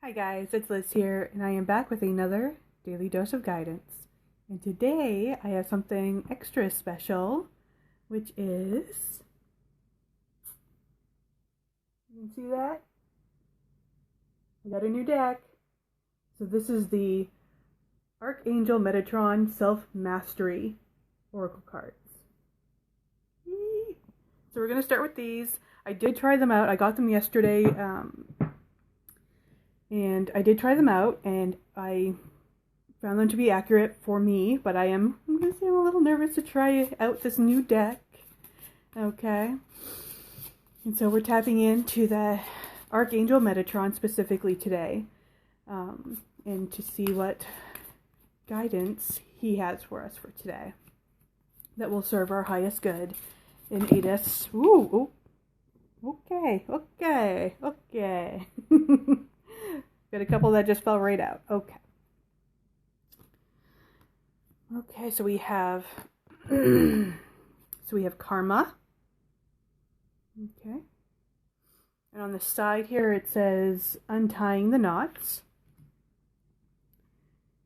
Hi guys, it's Liz here, and I am back with another daily dose of guidance. And today I have something extra special, which is, you can see that? I got a new deck. So this is the Archangel Metatron Self-Mastery Oracle cards. So we're going to start with these. I did try them out. I got them yesterday, and I did try them out, and I found them to be accurate for me, but I'm going to say I'm a little nervous to try out this new deck. Okay. And so we're tapping into the Archangel Metatron specifically today, and to see what guidance he has for us for today that will serve our highest good and aid us. Ooh, okay. Got a couple that just fell right out. Okay. Okay, so we have karma. Okay. And on the side here it says untying the knots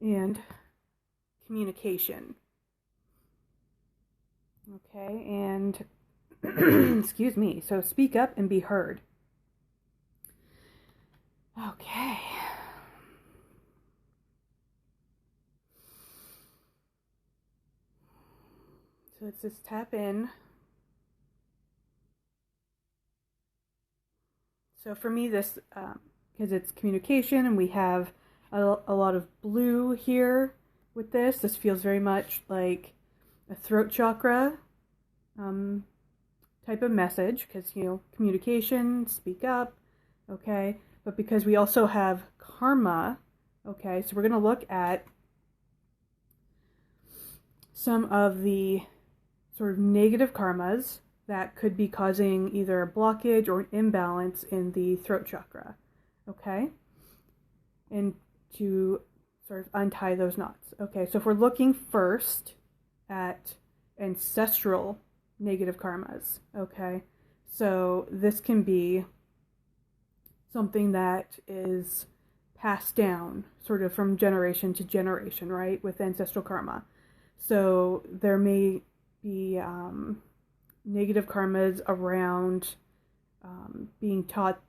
and communication. Okay, and excuse me. So speak up and be heard. Okay. So let's just tap in. So for me, this, because it's communication and we have a lot of blue here with this feels very much like a throat chakra type of message, because, communication, speak up, okay? But because we also have karma, okay, so we're going to look at some of the sort of negative karmas that could be causing either a blockage or an imbalance in the throat chakra, okay? And to sort of untie those knots. Okay, so if we're looking first at ancestral negative karmas, okay? So this can be something that is passed down sort of from generation to generation, right, with ancestral karma. So there may be negative karmas around being taught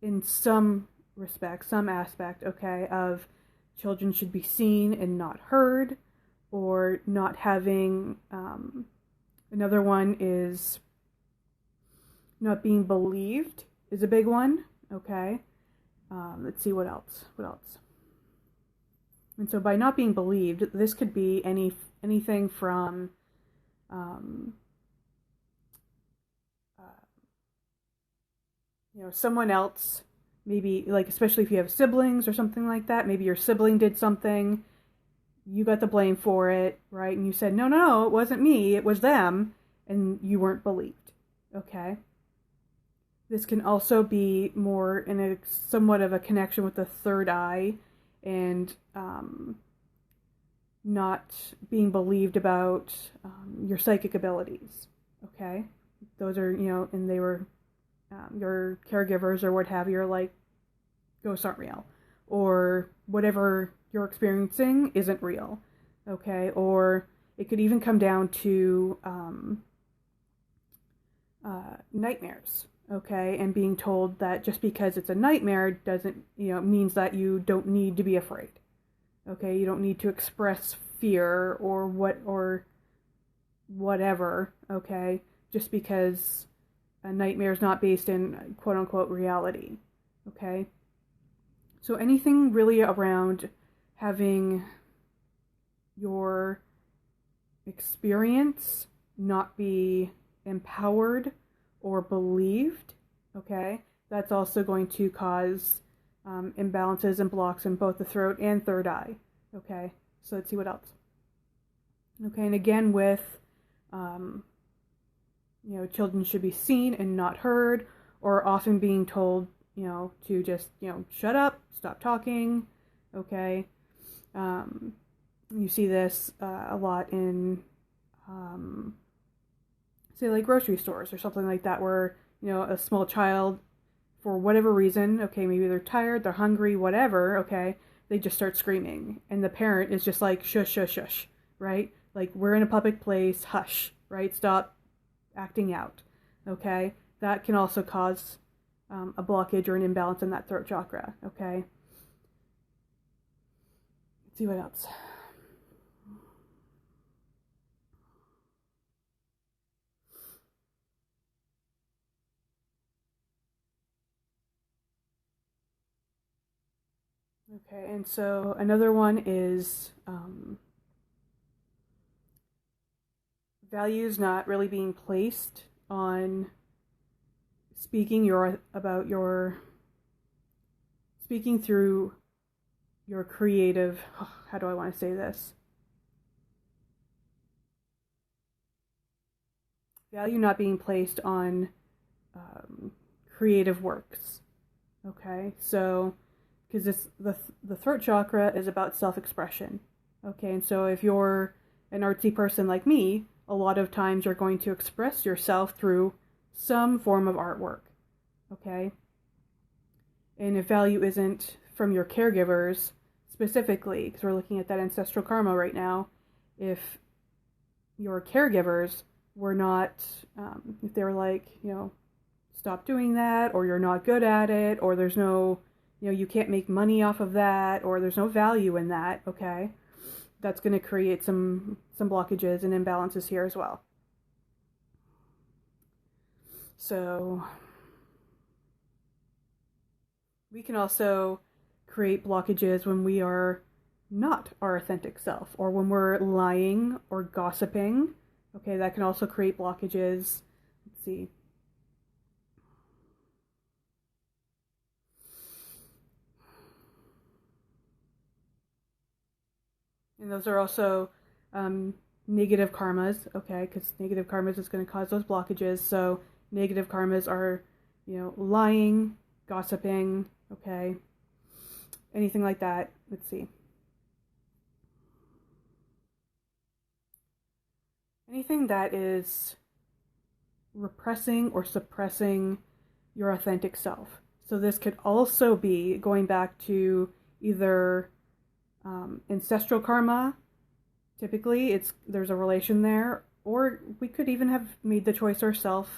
in some respect, some aspect, okay, of children should be seen and not heard, or not having, another one is not being believed is a big one, okay. Let's see what else. And so by not being believed, this could be anything from someone else, maybe, like, especially if you have siblings or something like that, maybe your sibling did something, you got the blame for it, right? And you said, no, it wasn't me, it was them, and you weren't believed, okay? This can also be more in a somewhat of a connection with the third eye, and not being believed about your psychic abilities, okay? Those are, and they were your caregivers or what have you are like, ghosts aren't real, or whatever you're experiencing isn't real, okay? Or it could even come down to nightmares, okay? And being told that just because it's a nightmare doesn't, means that you don't need to be afraid, okay? You don't need to express fear or whatever, okay? Just because a nightmare is not based in quote-unquote reality, okay? So anything really around having your experience not be empowered or believed, okay, that's also going to cause imbalances and blocks in both the throat and third eye, okay? So let's see what else. Okay, and again with children should be seen and not heard, or often being told, to just, shut up, stop talking, okay? You see this a lot in, say, like grocery stores or something like that, where, a small child for whatever reason, okay, maybe they're tired, they're hungry, whatever, okay, they just start screaming. And the parent is just like, shush, shush, shush, right? Like, we're in a public place, hush, right? Stop acting out, okay? That can also cause a blockage or an imbalance in that throat chakra, okay? Let's see what else. Okay, and so another one is values not really being placed on speaking through your creative, how do I want to say this? Value not being placed on creative works. Okay, so because the throat chakra is about self-expression. Okay, and so if you're an artsy person like me, a lot of times you're going to express yourself through some form of artwork. Okay, and if value isn't from your caregivers specifically, because we're looking at that ancestral karma right now, if your caregivers were not, if they were like, stop doing that, or you're not good at it, or there's no, you can't make money off of that, or there's no value in that, okay, that's going to create some blockages and imbalances here as well. So we can also create blockages when we are not our authentic self, or when we're lying or gossiping. Okay, that can also create blockages. Let's see. And those are also negative karmas, okay, because negative karmas is going to cause those blockages. So negative karmas are, lying, gossiping, okay, anything like that. Let's see. Anything that is repressing or suppressing your authentic self. So this could also be going back to either ancestral karma. Typically, there's a relation there, or we could even have made the choice ourselves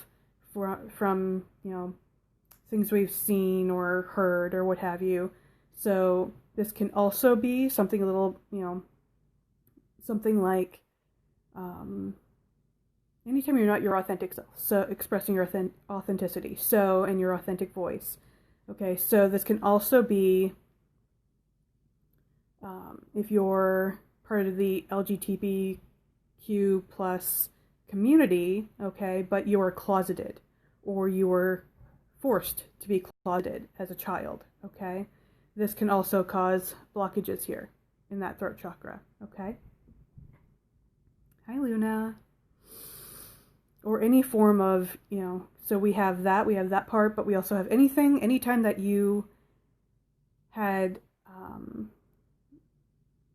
from things we've seen or heard or what have you. So this can also be something a little, something like anytime you're not your authentic self, so expressing your authenticity, so, and your authentic voice. Okay, so this can also be if you're part of the LGBTQ plus community, okay, but you are closeted, or you were forced to be closeted as a child, okay? This can also cause blockages here in that throat chakra, okay? Hi, Luna. Or any form of, so we have that part, but we also have anytime that you had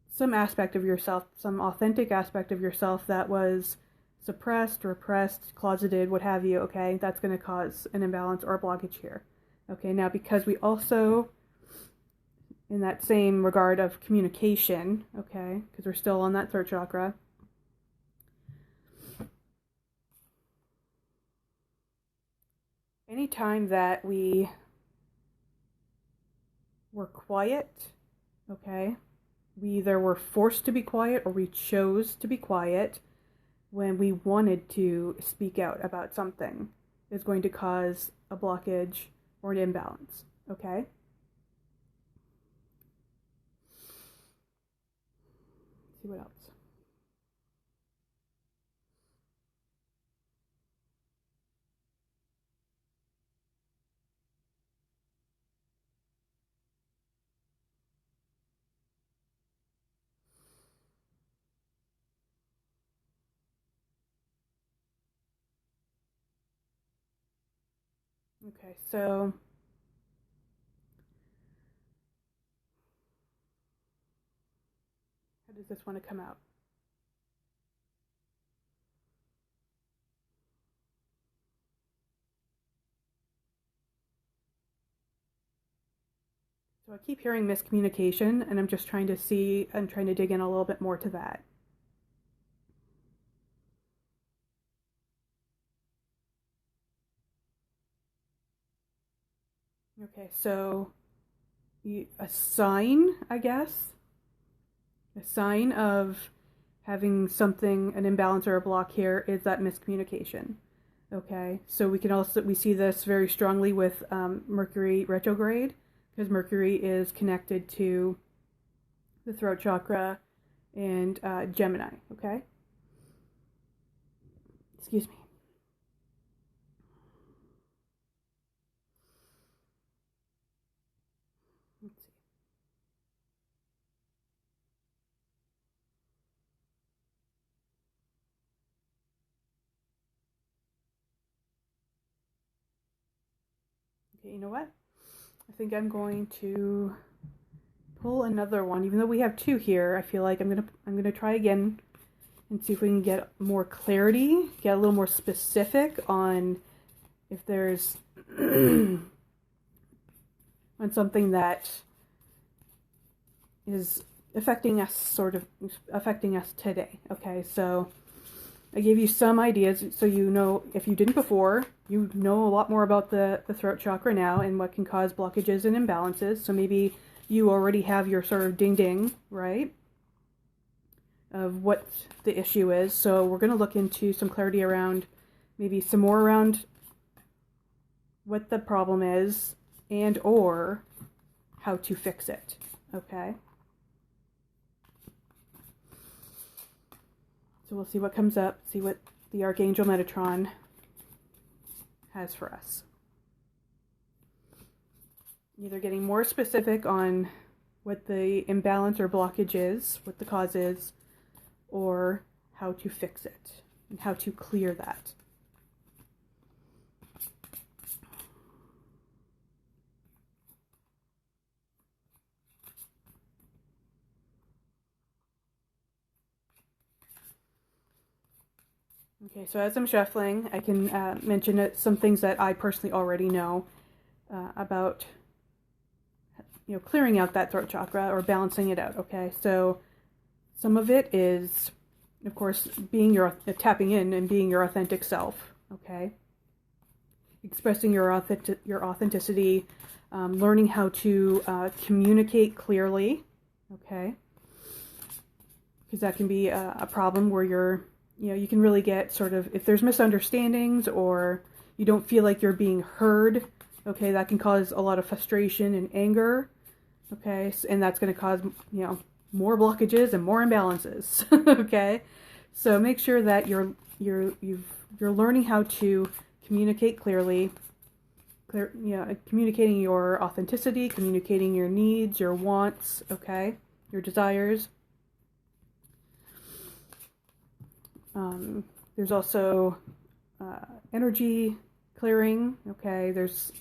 some aspect of yourself, some authentic aspect of yourself that was suppressed, repressed, closeted, what have you, okay, that's going to cause an imbalance or a blockage here. Okay, now because we also, in that same regard of communication, okay, because we're still on that throat chakra, anytime that we were quiet, okay, we either were forced to be quiet or we chose to be quiet when we wanted to speak out about something, is going to cause a blockage or an imbalance, okay? Let's see what else. Okay, so how does this want to come out? So I keep hearing miscommunication, and I'm just trying to see, I'm trying to dig in a little bit more to that. Okay, so a sign, I guess, a sign of having something, an imbalance or a block here, is that miscommunication. Okay, so we see this very strongly with Mercury retrograde, because Mercury is connected to the throat chakra and Gemini. Okay, excuse me. Let's see. Okay, you know what? I think I'm going to pull another one. Even though we have two here, I feel like I'm gonna try again and see if we can get more clarity, get a little more specific on if there's on something that is affecting us, sort of affecting us today. Okay, so I gave you some ideas, so you know, if you didn't before, you know a lot more about the throat chakra now and what can cause blockages and imbalances. So maybe you already have your sort of ding-ding, right, of what the issue is. So we're going to look into some clarity around, maybe some more around what the problem is and or how to fix it. Okay? So we'll see what comes up, see what the Archangel Metatron has for us. Either getting more specific on what the imbalance or blockage is, what the cause is, or how to fix it and how to clear that. Okay, so as I'm shuffling, I can mention some things that I personally already know about, clearing out that throat chakra or balancing it out. Okay, so some of it is, of course, tapping in and being your authentic self. Okay, expressing your authenticity, learning how to communicate clearly. Okay, because that can be a problem where you can really get sort of, if there's misunderstandings or you don't feel like you're being heard, okay, that can cause a lot of frustration and anger, okay, and that's going to cause, more blockages and more imbalances, okay, so make sure that you're learning how to communicate clearly, communicating your authenticity, communicating your needs, your wants, okay, your desires. There's also energy clearing, okay, there's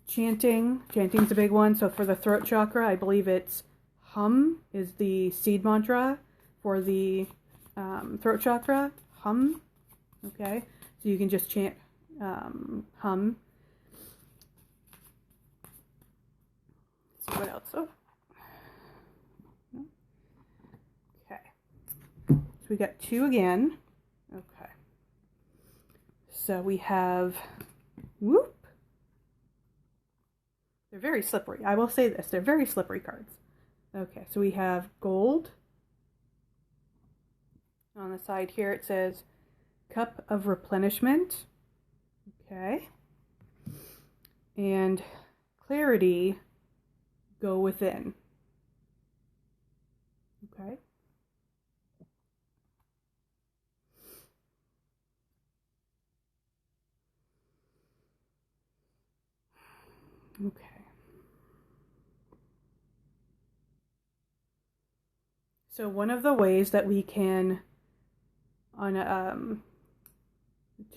chanting. Chanting's a big one. So for the throat chakra, I believe it's hum is the seed mantra for the throat chakra, hum, okay, so you can just chant hum. Let's see what else. Oh. We got two again. Okay. So we have whoop. They're very slippery. I will say this. They're very slippery cards. Okay. So we have gold. On the side here it says cup of replenishment. Okay. And clarity, go within. Okay. Okay. So one of the ways that we can to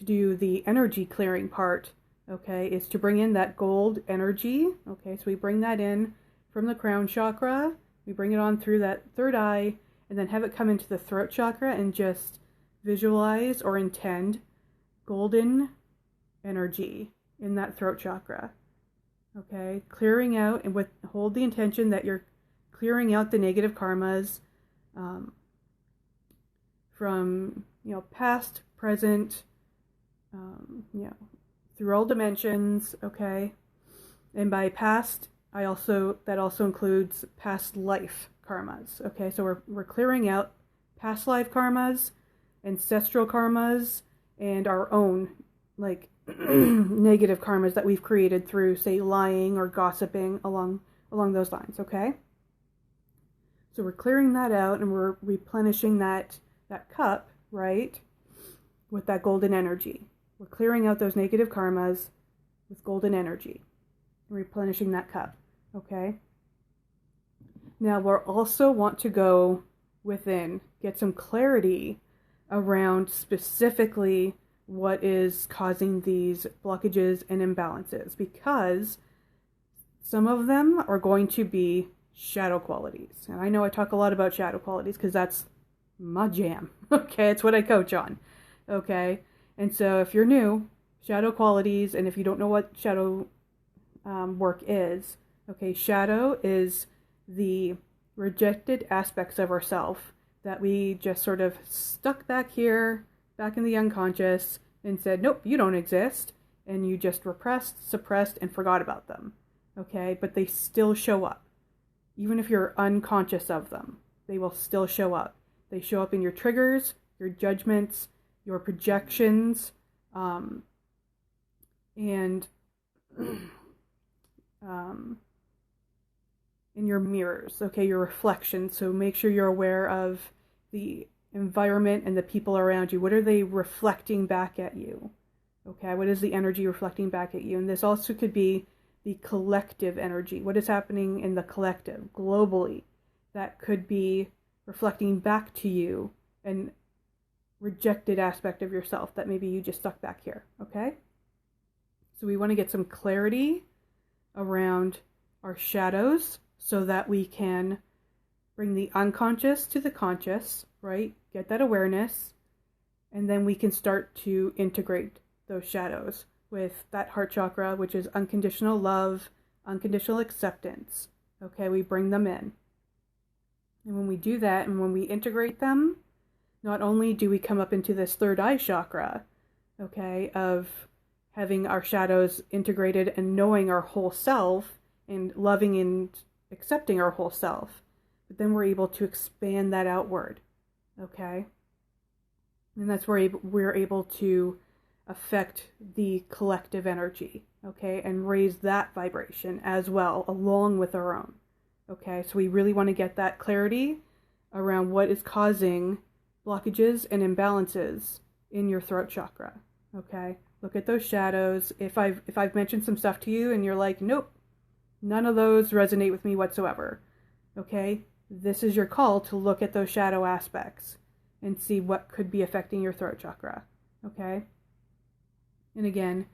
do the energy clearing part, okay, is to bring in that gold energy. Okay, so we bring that in from the crown chakra, we bring it on through that third eye, and then have it come into the throat chakra and just visualize or intend golden energy in that throat chakra. Okay, clearing out, and hold the intention that you're clearing out the negative karmas from, past, present, through all dimensions. Okay, and by past, that also includes past life karmas. Okay, so we're clearing out past life karmas, ancestral karmas, and our own negative karmas that we've created through, say, lying or gossiping along those lines. Okay, so we're clearing that out, and we're replenishing that cup, right, with that golden energy. We're clearing out those negative karmas with golden energy and replenishing that cup. Okay, now we'll also want to go within, get some clarity around specifically what is causing these blockages and imbalances, because some of them are going to be shadow qualities. And I know I talk a lot about shadow qualities because that's my jam. Okay, it's what I coach on. Okay, and so if you're new, shadow qualities, and if you don't know what shadow work is, okay, shadow is the rejected aspects of ourself that we just sort of stuck back here, back in the unconscious, and said, nope, you don't exist, and you just repressed, suppressed, and forgot about them. Okay, but they still show up. Even if you're unconscious of them, they will still show up. They show up in your triggers, your judgments, your projections, and in your mirrors, okay, your reflections. So make sure you're aware of the environment and the people around you. What are they reflecting back at you? Okay, what is the energy reflecting back at you? And this also could be the collective energy. What is happening in the collective, globally, that could be reflecting back to you an rejected aspect of yourself that maybe you just stuck back here. Okay, so we want to get some clarity around our shadows so that we can bring the unconscious to the conscious, right? Get that awareness, and then we can start to integrate those shadows with that heart chakra, which is unconditional love, unconditional acceptance. Okay, we bring them in. And when we do that, and when we integrate them, not only do we come up into this third eye chakra, okay, of having our shadows integrated and knowing our whole self and loving and accepting our whole self, but then we're able to expand that outward. Okay, and that's where we're able to affect the collective energy, okay, and raise that vibration as well along with our own. Okay, so we really want to get that clarity around what is causing blockages and imbalances in your throat chakra. Okay, look at those shadows. If I've mentioned some stuff to you and you're like, nope, none of those resonate with me whatsoever, okay, this is your call to look at those shadow aspects and see what could be affecting your throat chakra. Okay, and again,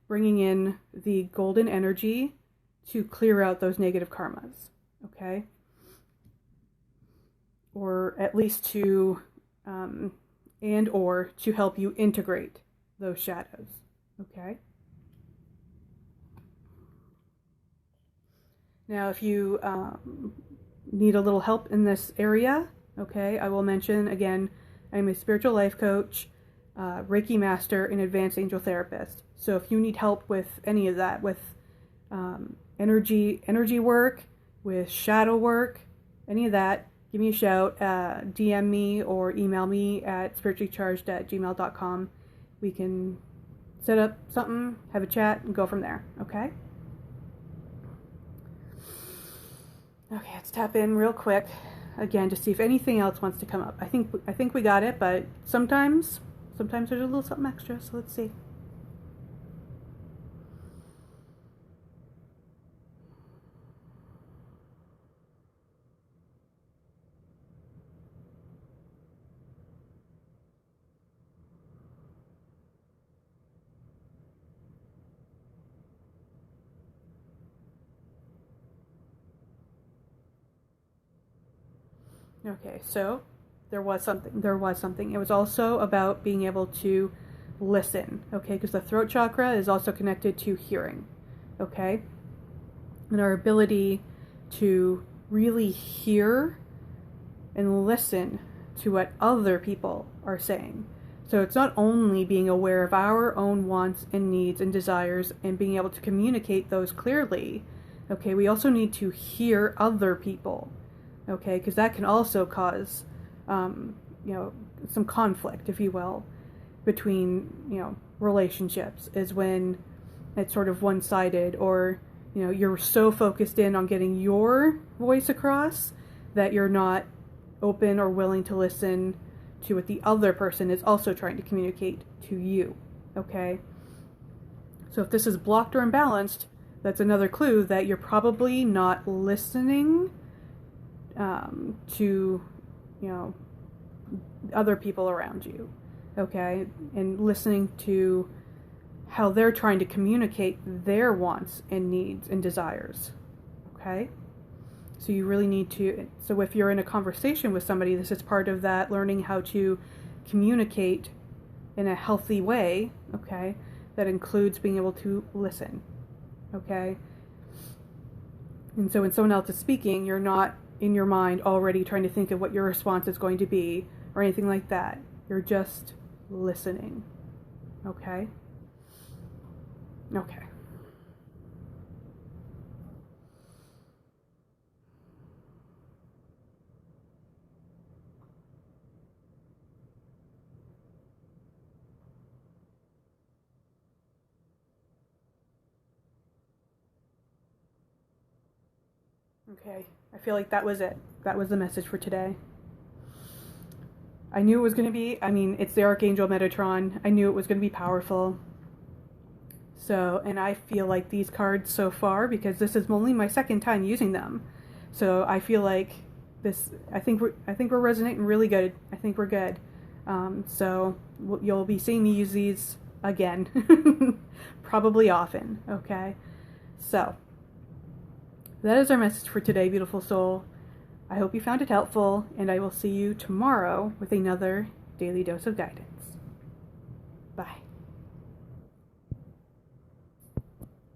bringing in the golden energy to clear out those negative karmas. Okay, or at least to or to help you integrate those shadows. Okay, now if you need a little help in this area, okay, I will mention again, I'm a spiritual life coach, Reiki master, and advanced angel therapist. So if you need help with any of that, with energy work, with shadow work, any of that, give me a shout, DM me or email me at spirituallycharged@gmail.com. We can set up something, have a chat, and go from there. Okay? Okay, let's tap in real quick again to see if anything else wants to come up. I think we got it, but sometimes there's a little something extra, so let's see. Okay, so there was something. It was also about being able to listen, okay? Because the throat chakra is also connected to hearing, okay? and our ability to really hear and listen to what other people are saying. So it's not only being aware of our own wants and needs and desires and being able to communicate those clearly. Okay, we also need to hear other people. Okay, because that can also cause, some conflict, if you will, between, relationships, is when it's sort of one-sided, or, you're so focused in on getting your voice across that you're not open or willing to listen to what the other person is also trying to communicate to you. Okay? So if this is blocked or imbalanced, that's another clue that you're probably not listening to, other people around you. Okay? And listening to how they're trying to communicate their wants and needs and desires. Okay? So you really need to, so if you're in a conversation with somebody, this is part of that, learning how to communicate in a healthy way, okay? That includes being able to listen, okay? And so when someone else is speaking, you're not in your mind already trying to think of what your response is going to be or anything like that. You're just listening, okay? Okay. Okay, I feel like that was it. That was the message for today. I knew it was going to be, it's the Archangel Metatron. I knew it was going to be powerful. So, and I feel like these cards so far, because this is only my second time using them, so I feel like this, I think we're resonating really good. I think we're good. So you'll be seeing me use these again, probably often, okay? So, that is our message for today, beautiful soul. I hope you found it helpful, and I will see you tomorrow with another daily dose of guidance. Bye.